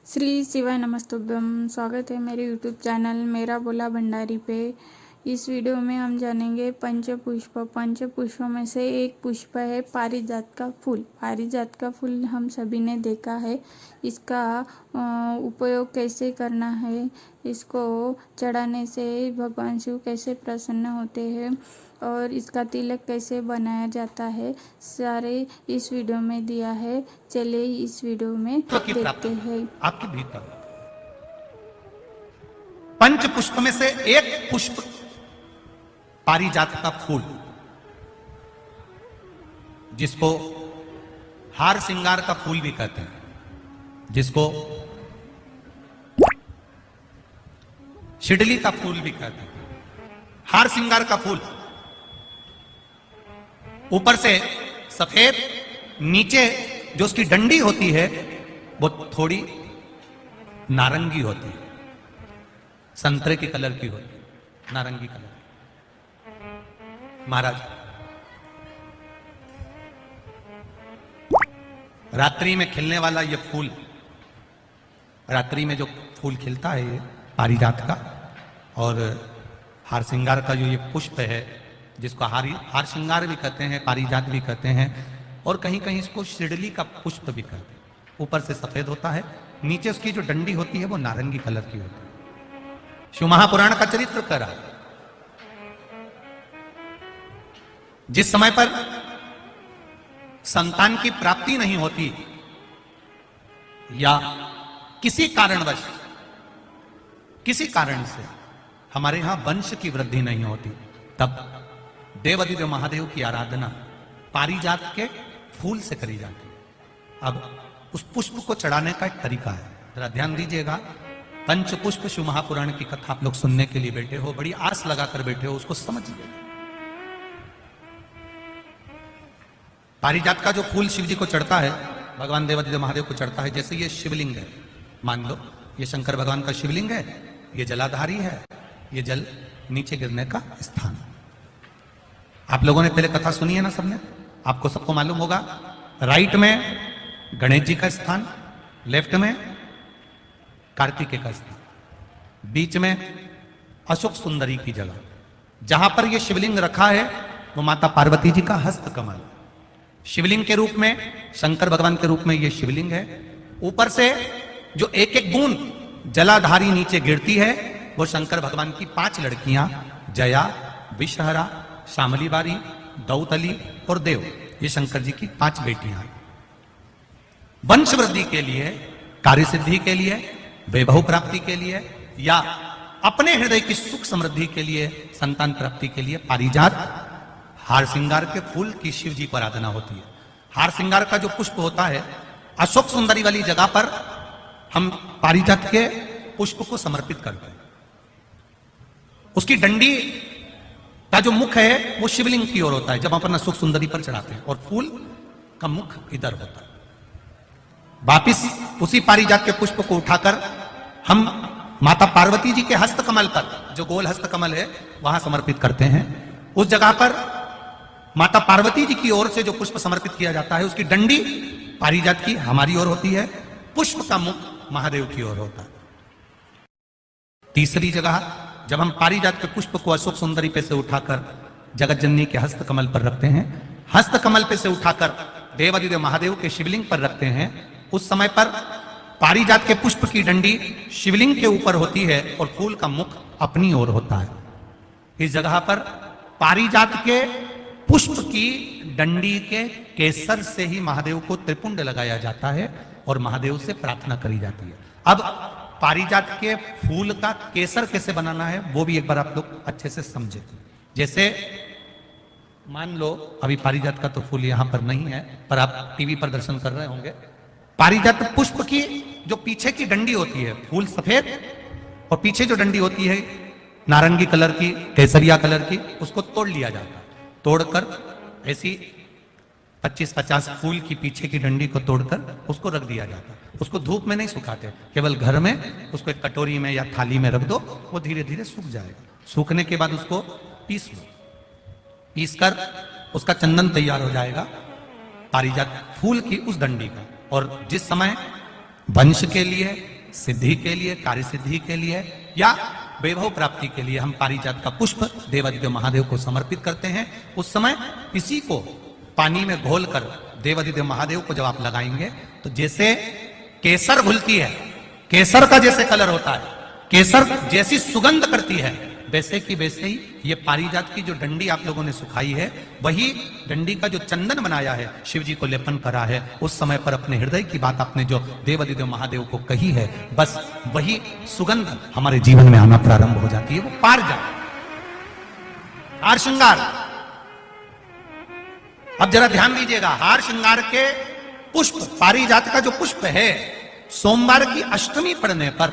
श्री शिवाय नमस्तुभ्यम। स्वागत है मेरे यूट्यूब चैनल मेरा बोला भंडारी पे। इस वीडियो में हम जानेंगे पंचपुष्प। पंचपुष्पों में से एक पुष्प है पारिजात का फूल। पारिजात का फूल हम सभी ने देखा है। इसका उपयोग कैसे करना है, इसको चढ़ाने से भगवान शिव कैसे प्रसन्न होते हैं और इसका तिलक कैसे बनाया जाता है, सारे इस वीडियो में दिया है। चलिए इस वीडियो में देखते हैं। आपके भीतर पंच पुष्प में से एक पुष्प पारिजात का फूल, जिसको हार श्रृंगार का फूल भी कहते हैं, जिसको शिडली का फूल भी कहते हैं। हार श्रृंगार का फूल ऊपर से सफेद, नीचे जो उसकी डंडी होती है वो थोड़ी नारंगी होती है, संतरे के कलर की होती है, नारंगी कलर। महाराज रात्रि में खिलने वाला ये फूल, रात्रि में जो फूल खिलता है ये पारिजात का, और हार श्रृंगार का जो ये पुष्प है, जिसको हार श्रृंगार भी कहते हैं, पारिजात भी कहते हैं, और कहीं कहीं इसको शिडली का पुष्प भी कहते हैं। ऊपर से सफेद होता है, नीचे उसकी जो डंडी होती है वो नारंगी कलर की होती है। शिव महापुराण का चरित्र करा, जिस समय पर संतान की प्राप्ति नहीं होती या किसी कारणवश, किसी कारण से हमारे यहां वंश की वृद्धि नहीं होती, तब देवादिदेव महादेव की आराधना पारिजात के फूल से करी जाती है। अब उस पुष्प को चढ़ाने का एक तरीका है, जरा ध्यान दीजिएगा। पंचपुष्प शिव महापुराण की कथा आप लोग सुनने के लिए बैठे हो, बड़ी आस लगाकर बैठे हो, उसको समझिए। पारिजात का जो फूल शिव जी को चढ़ता है, भगवान देवादिदेव महादेव को चढ़ता है, जैसे ये शिवलिंग है, मान लो ये शंकर भगवान का शिवलिंग है, ये जलाधारी है, ये जल नीचे गिरने का स्थान। आप लोगों ने पहले कथा सुनी है ना सबने, आपको सबको मालूम होगा। राइट में गणेश जी का स्थान, लेफ्ट में कार्तिकेय का स्थान, बीच में अशोक सुंदरी की जगह। जहां पर यह शिवलिंग रखा है वो माता पार्वती जी का हस्त कमल, शिवलिंग के रूप में, शंकर भगवान के रूप में यह शिवलिंग है। ऊपर से जो एक एक बूंद जलाधारी नीचे गिरती है वो शंकर भगवान की 5 लड़कियां, जया, विषहरा, शामली बारी, दौतली और देव, ये शंकर जी की 5 बेटियां हैं। वंश वृद्धि के लिए, कार्य सिद्धि के लिए, वैभव प्राप्ति के लिए, या अपने हृदय की सुख समृद्धि के लिए, संतान प्राप्ति के लिए पारिजात हार श्रृंगार के फूल की शिव जी को आराधना होती है। हार श्रृंगार का जो पुष्प होता है, अशोक सुंदरी वाली जगह पर हम पारिजात के पुष्प को समर्पित करते हैं। उसकी डंडी का जो मुख है वो शिवलिंग की ओर होता है जब अपन अशोक सुंदरी पर चढ़ाते हैं, और फूल का मुख इधर होता है। वापिस उसी पारिजात के पुष्प को उठाकर हम माता पार्वती जी के हस्त कमल पर, जो गोल हस्त कमल है, वहां समर्पित करते हैं। उस जगह पर माता पार्वती जी की ओर से जो पुष्प समर्पित किया जाता है, उसकी डंडी पारिजात की हमारी ओर होती है, पुष्प का मुख महादेव की ओर होता है। तीसरी जगह, जब हम पारिजात के पुष्प को अशोक सुंदरी पे से उठाकर जगत जननी के हस्त कमल पर रखते हैं, हस्त कमल पे से उठाकर देवादिदेव महादेव के शिवलिंग पर रखते हैं, उस समय पर पारिजात के पुष्प की डंडी शिवलिंग के ऊपर होती है और फूल का मुख अपनी ओर होता है। इस जगह पर पारिजात के पुष्प की डंडी के केसर से ही महादेव को त्रिपुंड लगाया जाता है और महादेव से प्रार्थना करी जाती है। अब पारिजात के फूल का केसर कैसे बनाना है वो भी एक बार आप लोग अच्छे से समझे। जैसे मान लो अभी पारिजात का तो फूल यहां पर नहीं है, पर आप टीवी पर दर्शन कर रहे होंगे। पारिजात पुष्प की जो पीछे की डंडी होती है, फूल सफेद और पीछे जो डंडी होती है नारंगी कलर की, केसरिया कलर की, उसको तोड़ लिया जाता है। तोड़कर ऐसी 25-50 फूल की पीछे की डंडी को तोड़कर उसको रख दिया जाता है। उसको धूप में नहीं सुखाते, केवल घर में उसको एक कटोरी में या थाली में रख दो, वो धीरे धीरे सूख जाएगा। सूखने के बाद उसको पीस लो, पीसकर उसका चंदन तैयार हो जाएगा। पारिजात फूल की उस डंडी का। और जिस समय वंश के लिए, सिद्धि के लिए, कार्य सिद्धि के लिए या वैभव प्राप्ति के लिए हम पारिजात का पुष्प देवादिदेव महादेव को समर्पित करते हैं। उस समय इसी को पानी में घोलकर देवादिदेव महादेव को जब आप लगाएंगे तो जैसे केसर घुलती है, केसर का जैसे कलर होता है, केसर जैसी सुगंध करती है, वैसे की वैसे ही ये पारिजात की जो डंडी आप लोगों ने सुखाई है, वही डंडी का जो चंदन बनाया है, शिव जी को लेपन करा है, उस समय पर अपने हृदय की बात आपने जो देवादिदेव महादेव को कही है, बस वही सुगंध हमारे जीवन में आना प्रारंभ हो जाती है। वो पारिजात हार श्रृंगार। अब जरा ध्यान दीजिएगा, हार श्रृंगार के पुष्प, पारिजात का जो पुष्प है, सोमवार की अष्टमी पड़ने पर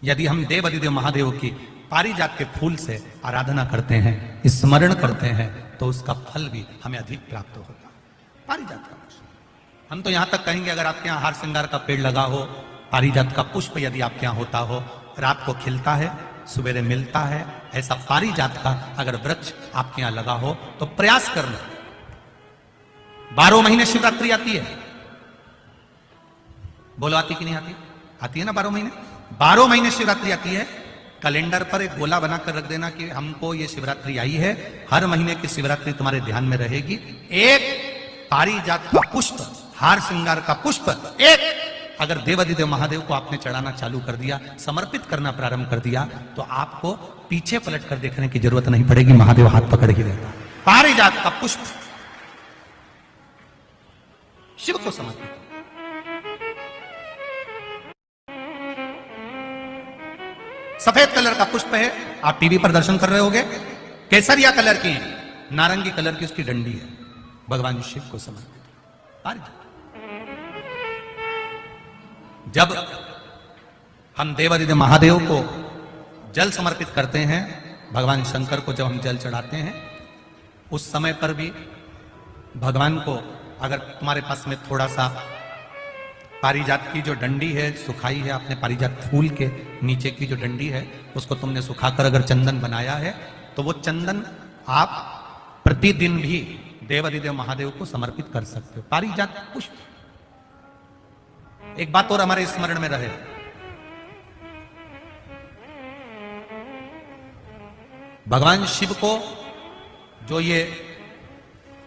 यदि हम देवादिदेव महादेव की पारिजात के फूल से आराधना करते हैं, स्मरण करते हैं, तो उसका फल भी हमें अधिक प्राप्त होगा। पारिजात का पुष्प, हम तो यहां तक कहेंगे अगर आपके यहां हार श्रृंगार का पेड़ लगा हो, पारिजात का पुष्प यदि आपके यहां होता हो, रात को खिलता है, सवेरे मिलता है, ऐसा पारिजात का अगर वृक्ष आपके यहां लगा हो तो प्रयास करना। 12 महीने शिवरात्रि आती है, बोलो आती कि नहीं आती? आती है ना 12 महीने। 12 महीने शिवरात्रि आती है। कैलेंडर पर एक गोला बनाकर रख देना कि हमको ये शिवरात्रि आई है, हर महीने की शिवरात्रि तुम्हारे ध्यान में रहेगी। एक पारिजात का पुष्प, हार श्रृंगार का पुष्प, एक अगर देवादिदेव महादेव को आपने चढ़ाना चालू कर दिया, समर्पित करना प्रारंभ कर दिया, तो आपको पीछे पलट कर देखने की जरूरत नहीं पड़ेगी, महादेव हाथ पकड़ ही रहता। पारिजात का पुष्प शिव को समर्पित। सफेद कलर का पुष्प है, आप टीवी पर दर्शन कर रहे होंगे, केसरिया कलर की है, नारंगी कलर की उसकी डंडी है, भगवान शिव को समर्पित। जब हम देवादिदेव महादेव को जल समर्पित करते हैं, भगवान शंकर को जब हम जल चढ़ाते हैं, उस समय पर भी भगवान को, अगर तुम्हारे पास में थोड़ा सा पारिजात की जो डंडी है सुखाई है, आपने पारिजात फूल के नीचे की जो डंडी है उसको तुमने सुखाकर अगर चंदन बनाया है, तो वो चंदन आप प्रतिदिन भी देवादिदेव महादेव को समर्पित कर सकते हो। पारिजात पुष्प। एक बात और हमारे स्मरण में रहे, भगवान शिव को जो ये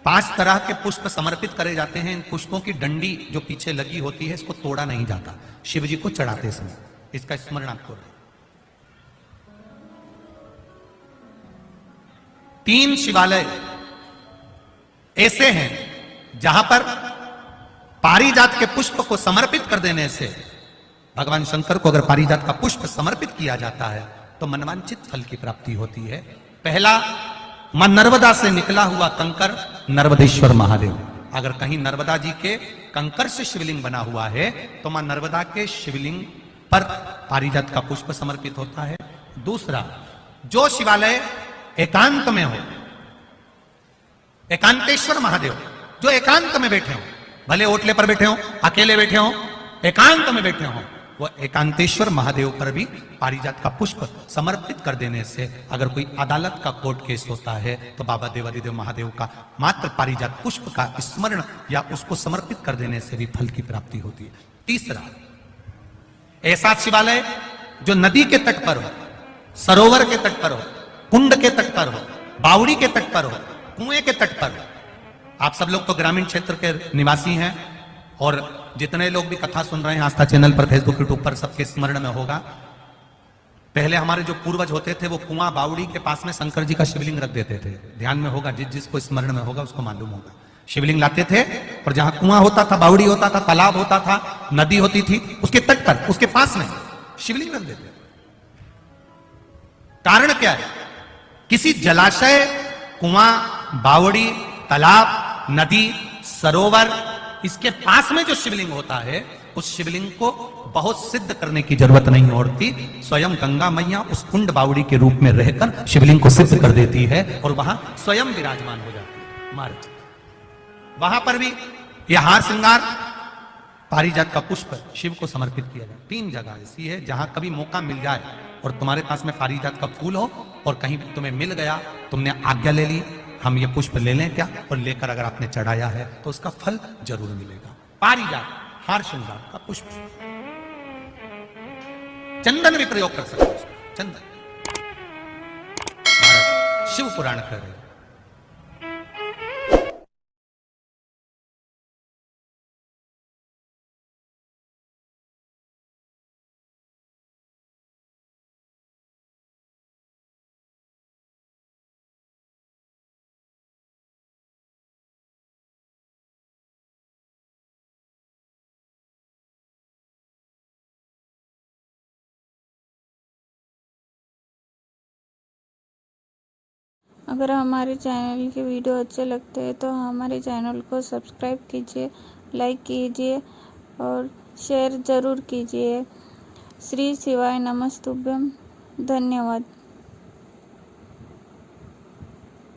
5 तरह के पुष्प समर्पित करे जाते हैं, इन पुष्पों की डंडी जो पीछे लगी होती है, इसको तोड़ा नहीं जाता शिव जी को चढ़ाते समय, इसका स्मरण आपको रहे। 3 शिवालय ऐसे हैं जहां पर पारिजात के पुष्प को समर्पित कर देने से, भगवान शंकर को अगर पारिजात का पुष्प समर्पित किया जाता है तो मनवांचित फल की प्राप्ति होती है। पहला, मां नर्मदा से निकला हुआ कंकर नर्मदेश्वर महादेव। अगर कहीं नर्मदा जी के कंकर से शिवलिंग बना हुआ है तो मां नर्मदा के शिवलिंग पर पारिजात का पुष्प समर्पित होता है। दूसरा, जो शिवालय एकांत में हो, एकांतेश्वर महादेव जो एकांत में बैठे हो, भले ओटले पर बैठे हो, अकेले बैठे हो, एकांत में बैठे हो, वो एकांतेश्वर महादेव पर भी पारिजात का पुष्प समर्पित कर देने से, अगर कोई अदालत का कोर्ट केस होता है तो बाबा देवादिदेव महादेव का मात्र पारिजात पुष्प का स्मरण या उसको समर्पित कर देने से भी फल की प्राप्ति होती है। तीसरा, ऐसा शिवालय जो नदी के तट पर हो, सरोवर के तट पर हो, कुंड के तट पर हो, बावड़ी के तट पर हो, कुएं के तट पर हो। आप सब लोग तो ग्रामीण क्षेत्र के निवासी हैं और जितने लोग भी कथा सुन रहे हैं आस्था चैनल पर, फेसबुक, यूट्यूब पर, सबके स्मरण में होगा, पहले हमारे जो पूर्वज होते थे वो कुआं बावड़ी के पास में शंकर जी का शिवलिंग रख देते थे। ध्यान में होगा, जिसको स्मरण में होगा उसको मालूम होगा। शिवलिंग लाते थे और जहां कुआं होता था, बावड़ी होता था, तालाब होता था, नदी होती थी, उसके तट पर, उसके पास में शिवलिंग रख देते थे। कारण क्या है? किसी जलाशय, कुआं, बावड़ी, तालाब, नदी, सरोवर, इसके पास में जो शिवलिंग होता है, उस शिवलिंग को बहुत सिद्ध करने की जरूरत नहीं होती। स्वयं गंगा मैया उस कुंड बावड़ी के रूप में रहकर शिवलिंग को सिद्ध कर देती है और वहां स्वयं विराजमान हो जाती है। महाराज, वहां पर भी यह हार श्रृंगार, पारिजात का पुष्प शिव को समर्पित किया जाए। 3 जगह ऐसी है जहां कभी मौका मिल जाए और तुम्हारे पास में पारिजात का फूल हो और कहीं तुम्हें मिल गया, तुमने आज्ञा ले ली, हम ये पुष्प ले लें क्या, और लेकर अगर आपने चढ़ाया है तो उसका फल जरूर मिलेगा। पारिजात, हार श्रृंगार का पुष्प। चंदन भी प्रयोग कर सकते हो, चंदन। महाराज शिव पुराण कह रहे हैं। अगर हमारे चैनल के वीडियो अच्छे लगते हैं तो हमारे चैनल को सब्सक्राइब कीजिए, लाइक कीजिए और शेयर ज़रूर कीजिए। श्री शिवाय नमस्तुभ्यम। धन्यवाद।